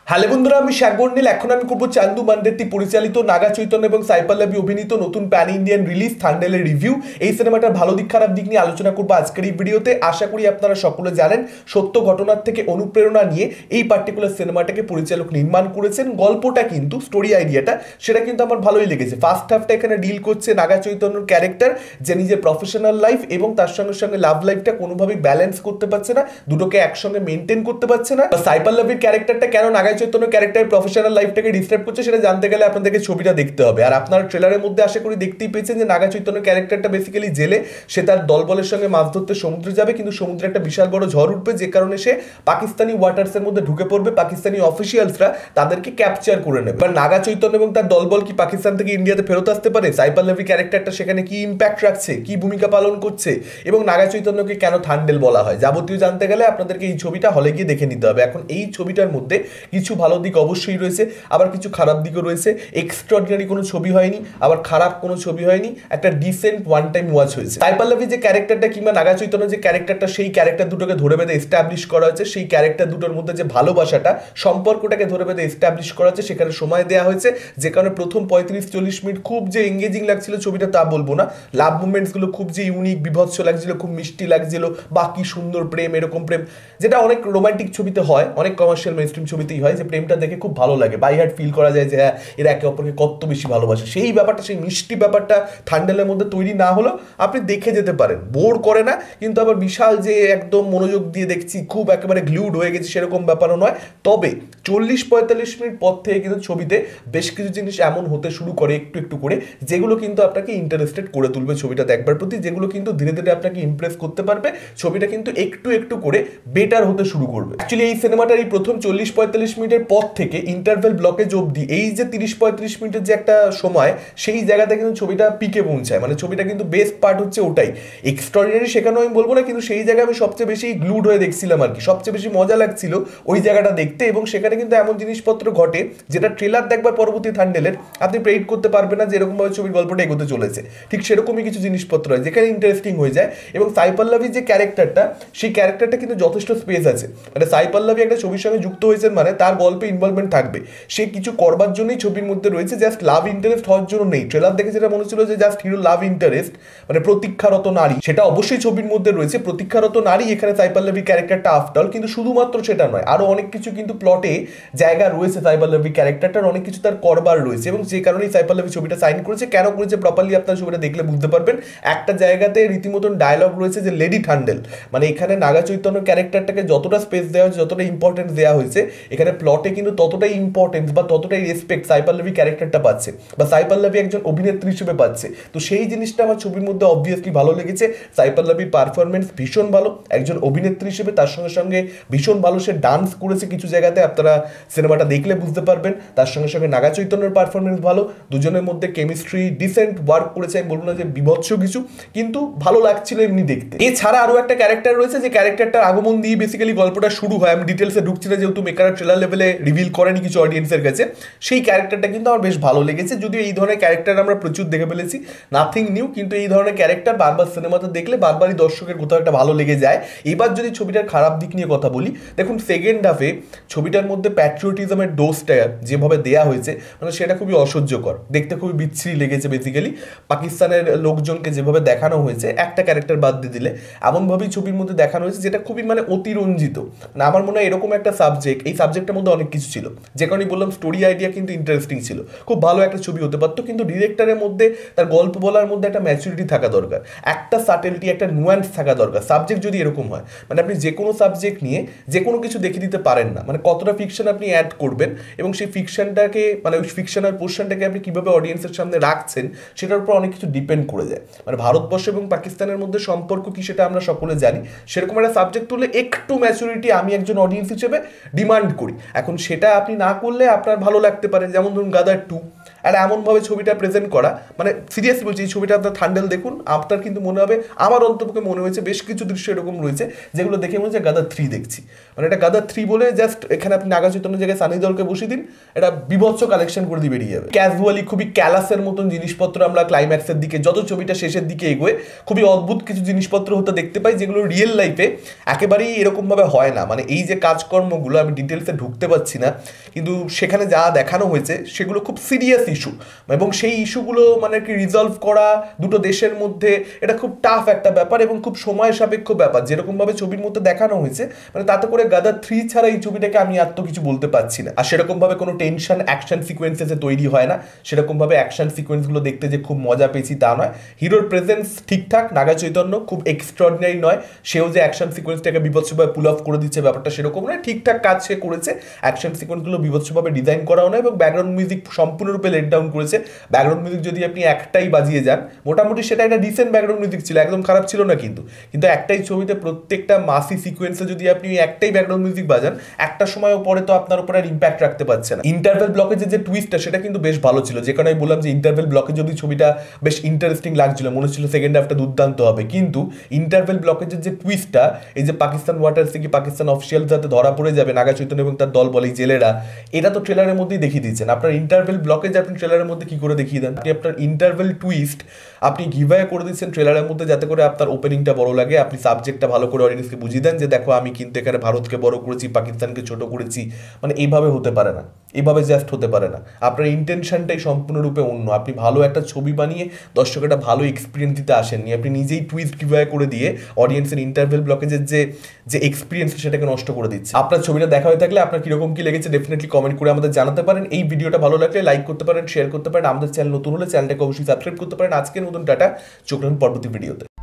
Hello বন্ধুরা, আমি শাকবর্ণিল। এখন আমি করবো চান্দু মান্ডেত্তি পরিচালিত, নাগা চৈতন্য এবং সাই পল্লবী অভিনীত নতুন প্যান ইন্ডিয়ান রিলিজ থান্ডেলের রিভিউ। এই সিনেমাটার ভালো দিক খারাপ দিক নিয়ে আলোচনা করবো আজকের এই ভিডিওতে। আশা করি আপনারা সকলে জানেন, সত্য ঘটনার থেকে অনুপ্রেরণা নিয়ে এই পার্টিকুলার সিনেমাটাকে পরিচালক নির্মাণ করেছেন। গল্পটা কিন্তু, স্টোরি আইডিয়াটা, সেটা কিন্তু আমার ভালোই লেগেছে। ফার্স্ট হাফটা এখানে ডিল করছে নাগা চৈতন্যর ক্যারেক্টার, যে নিজের প্রফেশনাল লাইফ এবং তার সঙ্গে সঙ্গে লাভ লাইফটা কোনোভাবেই ব্যালেন্স করতে পারছে না, দুটোকে একসঙ্গে মেনটেন করতে পারছে না। সাই পল্লবীর ক্যারেক্টারটা কেন নাগা চৈতন্য ক্যারেক্টার প্রফেশনাল লাইফটাকে ডিস্টার্ব করছে, সেটা জানতে গেলে আপনাদেরকে ছবিটা দেখতে হবে। আর আপনার ট্রেলারের মধ্যে আশা করি দেখতেই পেয়েছেন যে নাগা চৈতন্য ক্যারেক্টারটা বেসিক্যালি জেলে, সে তার দলবলের সঙ্গে মাছ ধরতে সমুদ্রে যাবে, কিন্তু সমুদ্রে একটা বিশাল বড় ঝড় উঠবে, যে কারণে সে পাকিস্তানি ওয়াটার্সের মধ্যে ঢুকে পড়বে। পাকিস্তানি অফিসিয়ালসরা তাদেরকে ক্যাপচার করে নেবে। এবার নাগা চৈতন্য এবং তার দলবল কি পাকিস্তান থেকে ইন্ডিয়াতে ফেরত আসতে পারে? সাই পল্লবী ক্যারেক্টারটা সেখানে কি ইম্প্যাক্ট রাখছে, কি ভূমিকা পালন করছে, এবং নাগা চৈতন্যকে কেন থান্ডেল বলা হয়, যাবতীয় জানতে গেলে আপনাদেরকে এই ছবিটা হলে গিয়ে দেখে নিতে হবে। এখন এই ছবিটার মধ্যে কিছু ভালো দিক অবশ্যই রয়েছে, আবার কিছু খারাপ দিকও রয়েছে। এক্সট্রাঅর্ডিনারি কোনো ছবি হয়নি, আবার খারাপ কোনো ছবি হয়নি, একটা ডিসেন্ট ওয়ান টাইম ওয়াচ হয়েছে। সাই পল্লবী যে ক্যারেক্টারটা কিংবা নাগা চৈতন্য যে ক্যারেক্টারটা, সেই ক্যারেক্টার দুটোকে ধরে বেঁধে এস্টাবলিশ করা হয়েছে। সেই ক্যারেক্টার দুটোর মধ্যে যে ভালোবাসাটা, সম্পর্কটাকে ধরে বেঁধে এস্টাবলিশ করা হয়েছে, সেখানে সময় দেওয়া হয়েছে, যে কারণে প্রথম 35-40 মিনিট খুব যে এঙ্গেজিং লাগছিল ছবিটা তা বলবো না। লাভ মুভমেন্টসগুলো খুব যে ইউনিক, বিভৎস লাগছিল, খুব মিষ্টি লাগছিল, বাকি সুন্দর প্রেম, এরকম প্রেম যেটা অনেক রোমান্টিক ছবিতে হয়, অনেক কমার্শিয়াল মেইনস্ট্রিম ছবিতেই হয়, যে প্রেমটা দেখে খুব ভালো লাগে, বাই হার্ট ফিল করা যায় যে হ্যাঁ, এরা একে অপরকে কত বেশি ভালোবাসে। সেই ব্যাপারটা, সেই মিষ্টি ব্যাপারটা থান্ডেলের মধ্যে তৈরি না হলো আপনি দেখে যেতে পারেন, বোর করে না, কিন্তু আবার বিশাল যে একদম মনোযোগ দিয়ে দেখছি, খুব একেবারে গ্লুড হয়ে গেছি সেরকম ব্যাপারও নয়। তবে 40-45 মিনিট পর থেকে কিন্তু ছবিতে বেশ কিছু জিনিস এমন হতে শুরু করে একটু একটু করে, যেগুলো কিন্তু আপনাকে ইন্টারেস্টেড করে তুলবে ছবিটা দেখবার প্রতি, যেগুলো কিন্তু ধীরে ধীরে আপনাকে ইমপ্রেস করতে পারবে। ছবিটা কিন্তু একটু একটু করে বেটার হতে শুরু করবে। অ্যাকচুয়ালি এই সিনেমাটার এই প্রথম 40-45 মিনিটের পর থেকে ইন্টারভেল ব্লকেজ অবধি, এই যে 30-35 মিনিটের যে একটা সময়, সেই জায়গাতে কিন্তু ছবিটা পিকে পৌঁছায়। মানে ছবিটা কিন্তু বেস্ট পার্ট হচ্ছে ওটাই। এক্সট্রাঅর্ডিনারি সেখানেও আমি বলবো না, কিন্তু সেই জায়গায় আমি সবচেয়ে বেশি গ্লুড হয়ে দেখছিলাম আর কি, সবচেয়ে বেশি মজা লাগছিল ওই জায়গাটা দেখতে। এবং সেখানে কিন্তু এমন জিনিসপত্র ঘটে যেটা ট্রেলার দেখবার পরবর্তী থান্ডেলের আপনি প্রেডিক্ট করতে পারবেন না যে এরকমভাবে ছবির গল্পটা এগোতে চলেছে। ঠিক সেরকমই কিছু জিনিসপত্র হয় যেখানে ইন্টারেস্টিং হয়ে যায়। এবং সাই পল্লবীর যে ক্যারেক্টারটা, সেই ক্যারেক্টারটা কিন্তু যথেষ্ট স্পেস আছে। মানে সাই পল্লবী একটা ছবির সঙ্গে যুক্ত হয়েছেন মানে তার গল্পে ইনভলভমেন্ট থাকবে, সে কিছু করবার জন্যই ছবির মধ্যে রয়েছে, জাস্ট লাভ ইন্টারেস্ট হওয়ার জন্য নেই। ট্রেলার দেখে যেটা মনে ছিল যে জাস্ট হিরো লাভ ইন্টারেস্ট, মানে প্রতীক্ষারত নারী, সেটা অবশ্যই ছবির মধ্যে রয়েছে। প্রতীক্ষারত নারী এখানে সাই পল্লবী ক্যারেক্টারটা আফটার অল, কিন্তু শুধুমাত্র সেটা নয়, আরো অনেক কিছু কিন্তু প্লটে জায়গা রয়েছে সাই পল্লবী ক্যারেক্টারটার, অনেক কিছু তার করবার রয়েছে। এবং যে কারণেই সাই পল্লবী ছবিটা সাইন করেছে, কেন করেছে প্রপারলি আপনার ছবিটা দেখলে বুঝতে পারবেন। একটা জায়গাতে রীতিমতন ডায়লগ রয়েছে যে লেডি থান্ডেল, মানে এখানে নাগা চৈতন্য ক্যারেক্টারটাকে যতটা স্পেস দেওয়া হয়েছে, যতটা ইম্পর্টেন্স দেওয়া হয়েছে, এখানে প্লটে কিন্তু ততটাই ইম্পর্টেন্স বা ততটাই রেসপেক্ট সাই পল্লবী ক্যারেক্টারটা পাচ্ছে, বা সাই পল্লবী একজন অভিনেত্রী হিসেবে পাচ্ছে। তো সেই জিনিসটা আমার ছবির মধ্যে অবভিয়াসলি ভালো লেগেছে। সাই পল্লবীর পারফরমেন্স ভীষণ ভালো একজন অভিনেত্রী হিসেবে, তার সঙ্গে সঙ্গে ভীষণ ভালো সে ডান্স করেছে কিছু জায়গাতে, আপনারা সিনেমাটা দেখলে বুঝতে পারবেন। তার সঙ্গে সঙ্গে নাগা চৈতন্যের পারফরমেন্স ভালো, দুজনের মধ্যে কেমিস্ট্রি ডিসেন্ট ওয়ার্ক করেছে। আমি বলবো না যে বিভৎস কিছু, কিন্তু ভালো লাগছিল এমনি দেখতে। এছাড়া আরো একটা ক্যারেক্টার রয়েছে, যে ক্যারেক্টারটার আগমন দিয়ে বেসিক্যালি গল্পটা শুরু হয়। আমি ডিটেলসে ঢুকছি না, যেহেতু মেকার ট্রেলার লেভেলে রিভিল করেনি কিছু অডিয়েন্সের কাছে। সেই ক্যারেক্টারটা কিন্তু আমার বেশ ভালো লেগেছে, যদিও এই ধরনের ক্যারেক্টার আমরা প্রচুর দেখে ফেলেছি, নাথিং নিউ, কিন্তু এই ধরনের ক্যারেক্টার বারবার সিনেমাতে দেখলে বারবারই দর্শকের কোথাও একটা ভালো লেগে যায়। এবার যদি ছবিটার খারাপ দিক নিয়ে কথা বলি, দেখুন সেকেন্ড হাফে ছবিটার মধ্যে প্যাট্রিয়টিজমের ডোজটা যেভাবে দেয়া হয়েছে, মানে সেটা খুবই অসহ্যকর, দেখতে খুবই বিচ্ছিরি লেগেছে। বেসিক্যালি পাকিস্তানের লোকজনকে যেভাবে দেখানো হয়েছে, একটা ক্যারেক্টার বাদ দিয়ে দিলে, এমনভাবেই ছবির মধ্যে দেখানো হয়েছে যেটা খুবই মানে অতিরঞ্জিত। না, আমার মনে হয় এরকম একটা সাবজেক্ট, এই সাবজেক্টের মধ্যে অনেক কিছু ছিল, যে কারণে বললাম স্টোরি আইডিয়া কিন্তু ইন্টারেস্টিং ছিল, খুব ভালো একটা ছবি হতে পারতো। কিন্তু ডিরেক্টরের মধ্যে, তার গল্প বলার মধ্যে একটা ম্যাচুরিটি থাকা দরকার, একটা সাটেলটি, একটা নুয়ান্স থাকা দরকার। সাবজেক্ট যদি এরকম হয়, মানে আপনি যে কোনো সাবজেক্ট নিয়ে যে কোনো কিছু দেখিয়ে দিতে পারেন না, মানে কতটা ফিকশন আপনি অ্যাড করবেন এবং সেই ফিকশনটাকে, মানে ওই ফিকশনাল পোর্শনটাকে আপনি কীভাবে অডিয়েন্সের সামনে রাখছেন, সেটার উপর অনেক কিছু ডিপেন্ড করে যায়। মানে ভারতবর্ষ এবং পাকিস্তানের মধ্যে সম্পর্ক কি সেটা আমরা সকলে জানি, সেরকম একটা সাবজেক্ট তুললে একটু ম্যাচুরিটি আমি একজন অডিয়েন্স হিসেবে ডিমান্ড করি। এখন সেটা আপনি না করলে আপনার ভালো লাগতে পারে, যেমন ধরুন গাদার 2, আর এমনভাবে ছবিটা প্রেজেন্ট করা, মানে সিরিয়াসলি বলছি, এই ছবিটা আপনার থান্ডেল দেখুন, আপনার কিন্তু মনে হবে, আমার অন্তপক্ষে মনে হয়েছে বেশ কিছু দৃশ্য এরকম রয়েছে যেগুলো দেখে মনে হচ্ছে গাদার 3 দেখছি। মানে এটা গাদার 3 বলে জাস্ট এখানে আপনি নাগা চৈতন্যের জায়গায় সানি দেওলকে বসিয়ে দিন, এটা বিভৎস কালেকশন করে দিয়ে বেরিয়ে যাবে। ক্যাজুয়ালি খুবই ক্যালাসের মতন জিনিসপত্র আমরা ক্লাইম্যাক্সের দিকে, যত ছবিটা শেষের দিকে এগোয়, খুবই অদ্ভুত কিছু জিনিসপত্র হতে দেখতে পাই যেগুলো রিয়েল লাইফে একেবারেই এরকমভাবে হয় না। মানে এই যে কাজকর্মগুলো, আমি ডিটেলসে ঢুকতে পারছি না, কিন্তু সেখানে যা দেখানো হয়েছে সেগুলো খুব সিরিয়াস ইস্যু, এবং সেই ইস্যুগুলো মানে কি রিজলভ করা দুটো দেশের মধ্যে, এটা খুব টাফ একটা ব্যাপার এবং খুব সময় সাপেক্ষ ব্যাপার। যেরকমভাবে ছবির মধ্যে দেখানো হয়েছে, মানে তাতে করে গাদার 3 ছাড়া এই ছবিটাকে আমি আর তো কিছু বলতে পারছি না। আর সেরকমভাবে কোনো টেনশন অ্যাকশন সিকোয়েন্সেসে তৈরি হয় না, সেরকমভাবে অ্যাকশন সিকোয়েন্সগুলো দেখতে যে খুব মজা পেয়েছি তা নয়। হিরোর প্রেজেন্স ঠিকঠাক, নাগা চৈতন্য খুব এক্সট্রাঅর্ডিনারি নয়, সেও যে অ্যাকশন সিকোয়েন্সটাকে বিভৎসভাবে পুল অফ করে দিচ্ছে ব্যাপারটা সেরকম নয়, ঠিকঠাক কাজ সে করেছে। অ্যাকশন সিকোয়েন্সগুলো বিভৎসভাবে ডিজাইন করাও নয়, এবং ব্যাকগ্রাউন্ড মিউজিক সম্পূর্ণরূপে লেট ডাউন করেছে। ব্যাকগ্রাউন্ড মিউজিক যদি আপনি একটাই বাজিয়ে যান, মোটামুটি সেটা একটা ডিসেন্ট ব্যাকগ্রাউন্ড মিউজিক ছিল, একদম খারাপ ছিল না, কিন্তু একটাই ছবিতে প্রত্যেকটা মাসি সিকোয়েন্সে যদি আপনি একটাই ব্যাকগ্রাউন্ড মিউজিক বাজান, একটা সময় পরে তো আপনার উপর আর ইম্প্যাক্ট রাখতে পারছে না। ইন্টারভেল ব্লকেজের যে টুইস্টটা সেটা কিন্তু বেশ ভালো ছিল, যে কারণে আমি বললাম যে ইন্টারভেল ব্লকে যদি ছবিটা বেশ ইন্টারেস্টিং লাগছিল, মনে হচ্ছিল সেকেন্ড হাফটা দুর্দান্ত হবে। কিন্তু ইন্টারভেল ব্লকেজের যে টুইস্টটা, এই যে পাকিস্তান ওয়াটার থেকে পাকিস্তান অফিসিয়াল যাতে ধরা পড়ে যাবে নাগা চৈতন্য এবং তার দল বলে জেলেরা, এটা তো ট্রেলারের মধ্যেই দেখিয়ে দিচ্ছেন। আপনার ইন্টারভেল ব্লকেজ আপনি ট্রেলারের মধ্যে কি করে দেখিয়ে দেন? আপনি আপনার ইন্টারভেল টুইস্ট আপনি গিভওয়ে করে দিচ্ছেন ট্রেলারের মধ্যে, যাতে করে আপনার ওপেনিংটা বড় লাগে, আপনি সাবজেক্টটা ভালো করে অডিয়েন্সকে বুঝিয়ে দেন যে দেখো আমি কিন্তু এখানে ভারতকে বড় করেছি, পাকিস্তানকে ছোট করেছি। মানে এইভাবে হতে পারে না, এইভাবে জাস্ট হতে পারে না। আপনার ইন্টেনশনটাই সম্পূর্ণরূপে অন্য। আপনি ভালো একটা ছবি বানিয়ে দর্শক একটা ভালো এক্সপিরিয়েন্স দিতে আসেননি, আপনি নিজেই টুইস্ট গিভওয়ে করে দিয়ে অডিয়েন্সের ইন্টারভেল ব্লকেজের যে এক্সপিরিয়েন্স সেটাকে নষ্ট করে দিচ্ছে। আপনার ছবিটা দেখা হয়ে থাকলে আপনার কিরকম কি লেগেছে ডেফিনেটলি কমেন্ট করে আমাদের জানাতে পারেন। এই ভিডিওটা ভালো লাগলে লাইক করতে পারেন, শেয়ার করতে পারেন। আমাদের চ্যানেল নতুন হলে চ্যানেলটাকে অবশ্যই সাবস্ক্রাইব করতে পারেন। আজকের মতন টাটা, চোখ রাখুন পরবর্তী ভিডিওতে।